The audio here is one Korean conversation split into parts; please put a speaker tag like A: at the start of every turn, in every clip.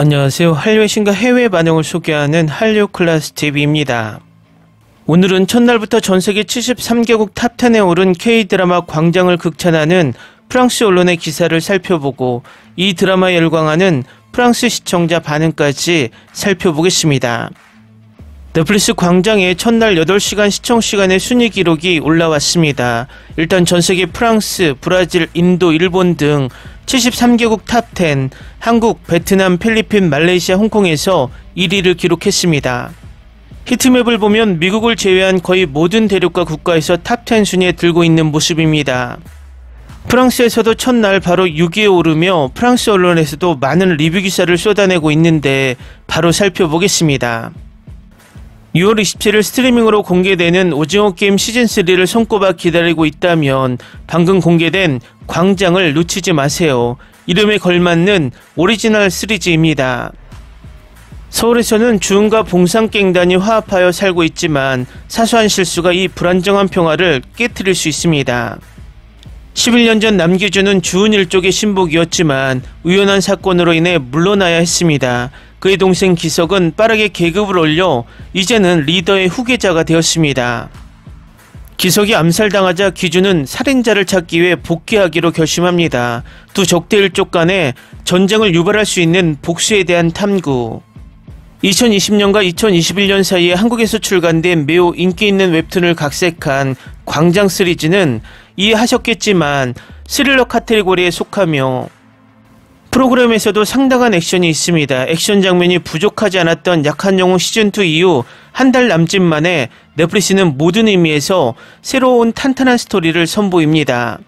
A: 안녕하세요. 한류의 신과 해외 반응을 소개하는 한류 클래스 TV입니다. 오늘은 첫날부터 전세계 73개국 탑10에 오른 K-드라마 광장을 극찬하는 프랑스 언론의 기사를 살펴보고 이 드라마에 열광하는 프랑스 시청자 반응까지 살펴보겠습니다. 넷플릭스 광장의 첫날 8시간 시청시간의 순위 기록이 올라왔습니다. 일단 전세계 프랑스, 브라질, 인도, 일본 등 73개국 탑10, 한국, 베트남, 필리핀, 말레이시아, 홍콩에서 1위를 기록했습니다. 히트맵을 보면 미국을 제외한 거의 모든 대륙과 국가에서 탑10 순위에 들고 있는 모습입니다. 프랑스에서도 첫날 바로 6위에 오르며 프랑스 언론에서도 많은 리뷰 기사를 쏟아내고 있는데 바로 살펴보겠습니다. 6월 27일 스트리밍으로 공개되는 오징어 게임 시즌3를 손꼽아 기다리고 있다면 방금 공개된 광장을 놓치지 마세요. 이름에 걸맞는 오리지널 시리즈입니다. 서울에서는 주은과 봉상갱단이 화합하여 살고 있지만 사소한 실수가 이 불안정한 평화를 깨트릴 수 있습니다. 11년 전 남기준은 주은 일족의 신복이었지만 우연한 사건으로 인해 물러나야 했습니다. 그의 동생 기석은 빠르게 계급을 올려 이제는 리더의 후계자가 되었습니다. 기석이 암살당하자 기준은 살인자를 찾기 위해 복귀하기로 결심합니다. 두 적대 일족 간에 전쟁을 유발할 수 있는 복수에 대한 탐구. 2020년과 2021년 사이에 한국에서 출간된 매우 인기 있는 웹툰을 각색한 광장 시리즈는 이해하셨겠지만 스릴러 카테고리에 속하며 프로그램에서도 상당한 액션이 있습니다. 액션 장면이 부족하지 않았던 약한 영웅 시즌2 이후 한 달 남짓 만에 넷플릭스는 모든 의미에서 새로운 탄탄한 스토리를 선보입니다.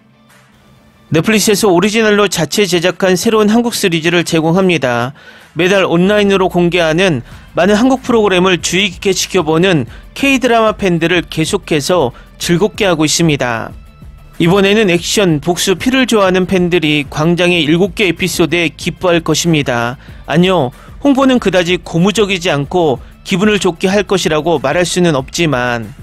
A: 넷플릭스에서 오리지널로 자체 제작한 새로운 한국 시리즈를 제공합니다. 매달 온라인으로 공개하는 많은 한국 프로그램을 주의 깊게 지켜보는 K-드라마 팬들을 계속해서 즐겁게 하고 있습니다. 이번에는 액션, 복수, 피를 좋아하는 팬들이 광장의 7개 에피소드에 기뻐할 것입니다. 아니요, 홍보는 그다지 고무적이지 않고 기분을 좋게 할 것이라고 말할 수는 없지만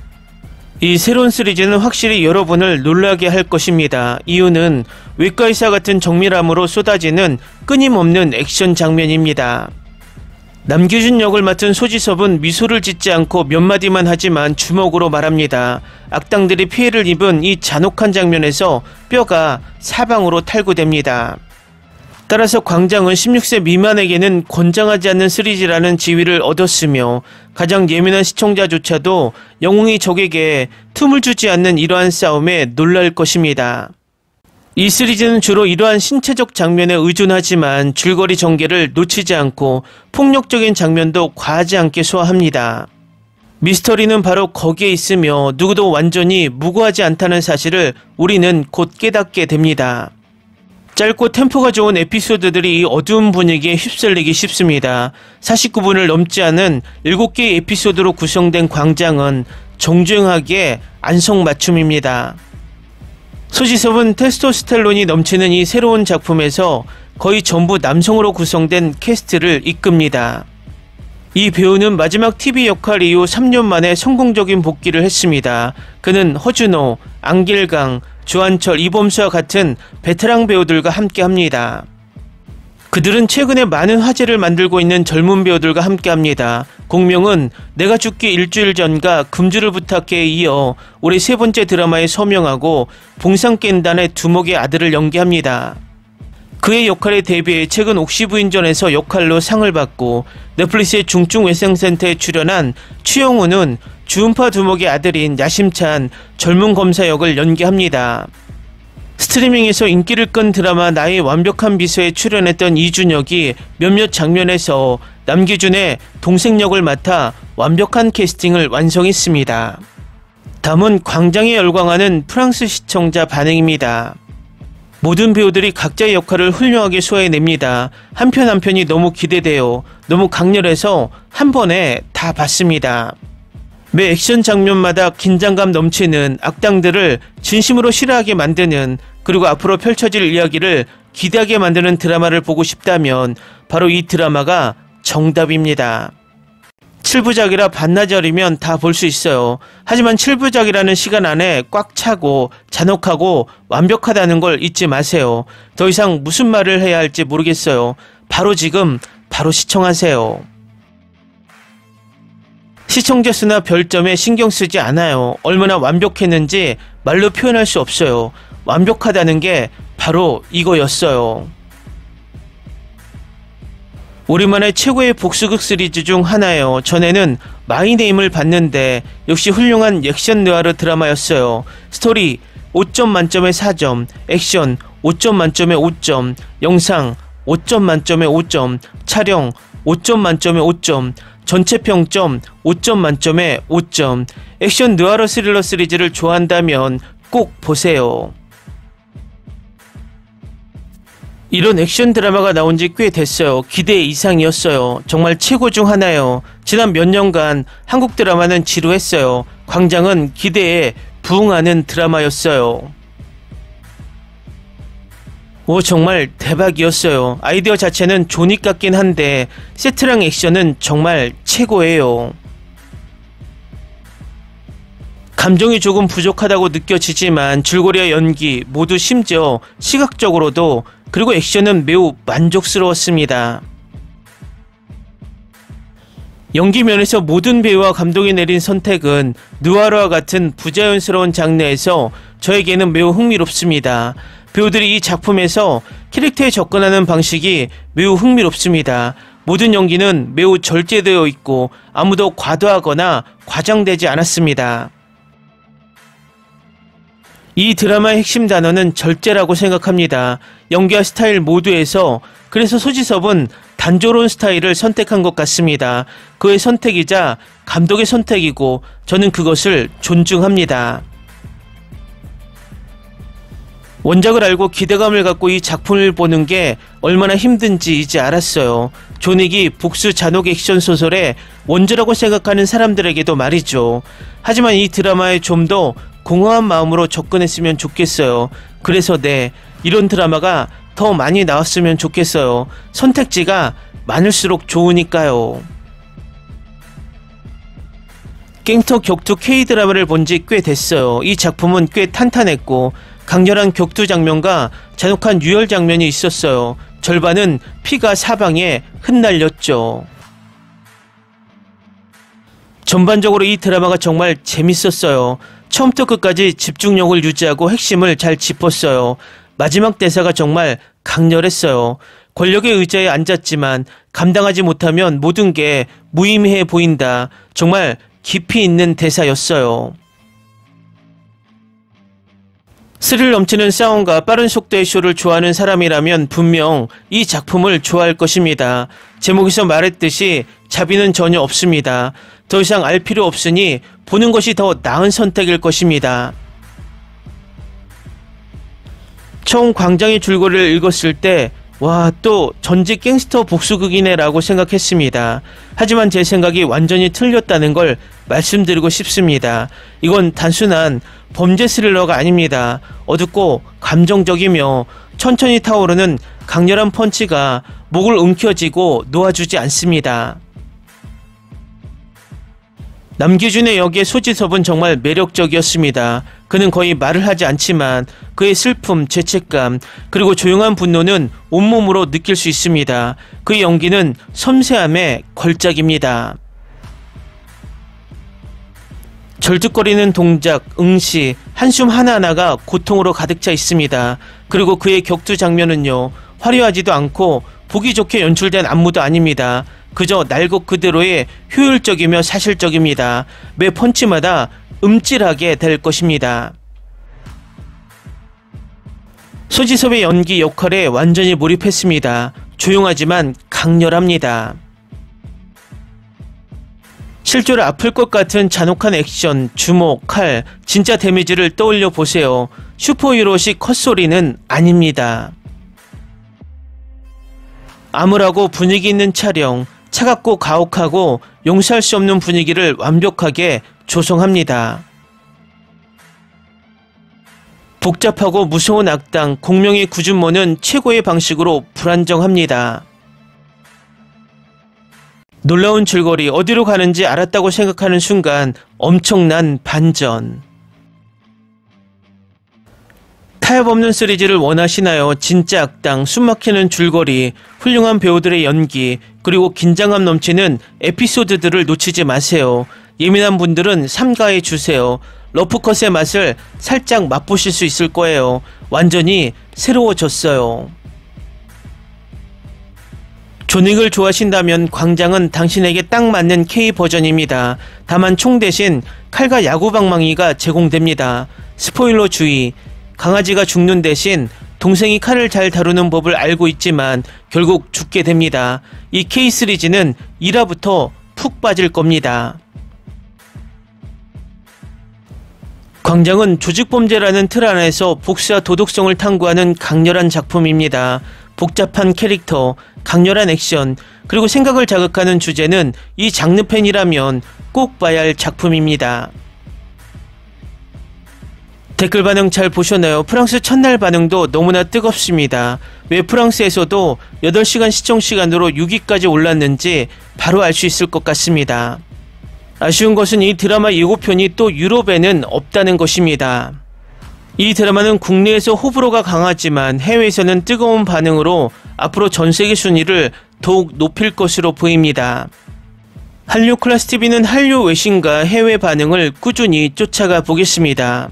A: 이 새로운 시리즈는 확실히 여러분을 놀라게 할 것입니다. 이유는 외과의사 같은 정밀함으로 쏟아지는 끊임없는 액션 장면입니다. 남규준 역을 맡은 소지섭은 미소를 짓지 않고 몇 마디만 하지만 주먹으로 말합니다. 악당들이 피해를 입은 이 잔혹한 장면에서 뼈가 사방으로 탈구됩니다. 따라서 광장은 16세 미만에게는 권장하지 않는 시리즈라는 지위를 얻었으며 가장 예민한 시청자조차도 영웅이 적에게 틈을 주지 않는 이러한 싸움에 놀랄 것입니다. 이 시리즈는 주로 이러한 신체적 장면에 의존하지만 줄거리 전개를 놓치지 않고 폭력적인 장면도 과하지 않게 소화합니다. 미스터리는 바로 거기에 있으며 누구도 완전히 무고하지 않다는 사실을 우리는 곧 깨닫게 됩니다. 짧고 템포가 좋은 에피소드들이 이 어두운 분위기에 휩쓸리기 쉽습니다. 49분을 넘지 않은 7개의 에피소드로 구성된 광장은 정중하게 안성맞춤입니다. 소지섭은 테스토스테론이 넘치는 이 새로운 작품에서 거의 전부 남성으로 구성된 캐스트를 이끕니다. 이 배우는 마지막 TV 역할 이후 3년 만에 성공적인 복귀를 했습니다. 그는 허준호, 안길강, 주한철, 이범수와 같은 베테랑 배우들과 함께합니다. 그들은 최근에 많은 화제를 만들고 있는 젊은 배우들과 함께합니다. 공명은 내가 죽기 일주일 전과 금주를 부탁해에 이어 올해 3번째 드라마에 서명하고 봉상깬단의 두목의 아들을 연기합니다. 그의 역할에 대비해 최근 옥시부인전에서 역할로 상을 받고 넷플릭스의 중증외상센터에 출연한 추영우는 주은파 두목의 아들인 야심찬 젊은 검사 역을 연기합니다. 스트리밍에서 인기를 끈 드라마 나의 완벽한 비서에 출연했던 이준혁이 몇몇 장면에서 남기준의 동생 역을 맡아 완벽한 캐스팅을 완성했습니다. 다음은 광장에 열광하는 프랑스 시청자 반응입니다. 모든 배우들이 각자의 역할을 훌륭하게 소화해냅니다. 한 편 한 편이 너무 기대돼요. 너무 강렬해서 한 번에 다 봤습니다. 매 액션 장면마다 긴장감 넘치는 악당들을 진심으로 싫어하게 만드는 그리고 앞으로 펼쳐질 이야기를 기대하게 만드는 드라마를 보고 싶다면 바로 이 드라마가 정답입니다. 7부작이라 반나절이면 다 볼 수 있어요. 하지만 7부작이라는 시간 안에 꽉 차고 잔혹하고 완벽하다는 걸 잊지 마세요. 더 이상 무슨 말을 해야 할지 모르겠어요. 바로 지금 바로 시청하세요. 시청자 수나 별점에 신경 쓰지 않아요. 얼마나 완벽했는지 말로 표현할 수 없어요. 완벽하다는 게 바로 이거였어요. 우리만의 최고의 복수극 시리즈 중 하나예요. 전에는 마이네임을 봤는데 역시 훌륭한 액션 느와르 드라마였어요. 스토리 5점 만점에 4점, 액션 5점 만점에 5점, 영상 5점 만점에 5점, 촬영 5점 만점에 5점, 전체 평점 5점 만점에 5점. 액션 느와르 스릴러 시리즈를 좋아한다면 꼭 보세요. 이런 액션 드라마가 나온 지 꽤 됐어요. 기대 이상이었어요. 정말 최고 중 하나예요. 지난 몇 년간 한국 드라마는 지루했어요. 광장은 기대에 부응하는 드라마였어요. 오, 정말 대박이었어요. 아이디어 자체는 조닉 같긴 한데 세트랑 액션은 정말 최고예요. 감정이 조금 부족하다고 느껴지지만 줄거리와 연기 모두 심지어 시각적으로도 그리고 액션은 매우 만족스러웠습니다. 연기 면에서 모든 배우와 감독이 내린 선택은 느와르와 같은 부자연스러운 장르에서 저에게는 매우 흥미롭습니다. 배우들이 이 작품에서 캐릭터에 접근하는 방식이 매우 흥미롭습니다. 모든 연기는 매우 절제되어 있고 아무도 과도하거나 과장되지 않았습니다. 이 드라마의 핵심 단어는 절제라고 생각합니다. 연기와 스타일 모두에서 그래서 소지섭은 단조로운 스타일을 선택한 것 같습니다. 그의 선택이자 감독의 선택이고 저는 그것을 존중합니다. 원작을 알고 기대감을 갖고 이 작품을 보는 게 얼마나 힘든지 이제 알았어요. 조닉이 복수 잔혹 액션 소설의 원조라고 생각하는 사람들에게도 말이죠. 하지만 이 드라마에 좀 더 공허한 마음으로 접근했으면 좋겠어요. 그래서 이런 드라마가 더 많이 나왔으면 좋겠어요. 선택지가 많을수록 좋으니까요. 갱스터 격투 K드라마를 본 지 꽤 됐어요. 이 작품은 꽤 탄탄했고 강렬한 격투 장면과 잔혹한 유혈 장면이 있었어요. 절반은 피가 사방에 흩날렸죠. 전반적으로 이 드라마가 정말 재밌었어요. 처음부터 끝까지 집중력을 유지하고 핵심을 잘 짚었어요. 마지막 대사가 정말 강렬했어요. 권력의 의자에 앉았지만 감당하지 못하면 모든 게 무의미해 보인다. 정말 깊이 있는 대사였어요. 스릴 넘치는 싸움과 빠른 속도의 쇼를 좋아하는 사람이라면 분명 이 작품을 좋아할 것입니다. 제목에서 말했듯이 자비는 전혀 없습니다. 더 이상 알 필요 없으니 보는 것이 더 나은 선택일 것입니다. 처음 광장의 줄거리를 읽었을 때 와, 또 전직 갱스터 복수극이네 라고 생각했습니다. 하지만 제 생각이 완전히 틀렸다는 걸 말씀드리고 싶습니다. 이건 단순한 범죄 스릴러가 아닙니다. 어둡고 감정적이며 천천히 타오르는 강렬한 펀치가 목을 움켜쥐고 놓아주지 않습니다. 남기준의 역의 소지섭은 정말 매력적이었습니다. 그는 거의 말을 하지 않지만 그의 슬픔, 죄책감, 그리고 조용한 분노는 온몸으로 느낄 수 있습니다. 그의 연기는 섬세함의 걸작입니다. 절뚝거리는 동작, 응시, 한숨 하나하나가 고통으로 가득 차 있습니다. 그리고 그의 격투 장면은요, 화려하지도 않고 보기 좋게 연출된 안무도 아닙니다. 그저 날 것 그대로의 효율적이며 사실적입니다. 매 펀치마다 음찔하게 될 것입니다. 소지섭의 연기 역할에 완전히 몰입했습니다. 조용하지만 강렬합니다. 실제로 아플 것 같은 잔혹한 액션, 주먹, 칼, 진짜 데미지를 떠올려 보세요. 슈퍼히어로식 컷소리는 아닙니다. 암울하고 분위기 있는 촬영, 차갑고 가혹하고 용서할 수 없는 분위기를 완벽하게 조성합니다. 복잡하고 무서운 악당, 공명의 구준모는 최고의 방식으로 불안정합니다. 놀라운 줄거리, 어디로 가는지 알았다고 생각하는 순간 엄청난 반전. 타협 없는 시리즈를 원하시나요? 진짜 악당, 숨막히는 줄거리, 훌륭한 배우들의 연기, 그리고 긴장감 넘치는 에피소드들을 놓치지 마세요. 예민한 분들은 삼가해 주세요. 러프컷의 맛을 살짝 맛보실 수 있을 거예요. 완전히 새로워졌어요. 존윅을 좋아하신다면 광장은 당신에게 딱 맞는 K 버전입니다. 다만 총 대신 칼과 야구방망이가 제공됩니다. 스포일러 주의. 강아지가 죽는 대신 동생이 칼을 잘 다루는 법을 알고 있지만 결국 죽게 됩니다. 이 K 시리즈는 1화부터 푹 빠질 겁니다. 광장은 조직범죄라는 틀 안에서 복수와 도덕성을 탐구하는 강렬한 작품입니다. 복잡한 캐릭터, 강렬한 액션, 그리고 생각을 자극하는 주제는 이 장르 팬이라면 꼭 봐야 할 작품입니다. 댓글 반응 잘 보셨나요? 프랑스 첫날 반응도 너무나 뜨겁습니다. 왜 프랑스에서도 8시간 시청시간으로 6위까지 올랐는지 바로 알 수 있을 것 같습니다. 아쉬운 것은 이 드라마 예고편이 또 유럽에는 없다는 것입니다. 이 드라마는 국내에서 호불호가 강하지만 해외에서는 뜨거운 반응으로 앞으로 전세계 순위를 더욱 높일 것으로 보입니다. 한류 클래스TV는 한류 외신과 해외 반응을 꾸준히 쫓아가 보겠습니다.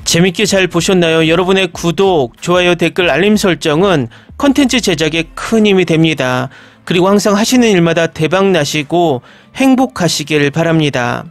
A: 재밌게 잘 보셨나요? 여러분의 구독, 좋아요, 댓글, 알림 설정은 컨텐츠 제작에 큰 힘이 됩니다. 그리고 항상 하시는 일마다 대박 나시고 행복하시길 바랍니다.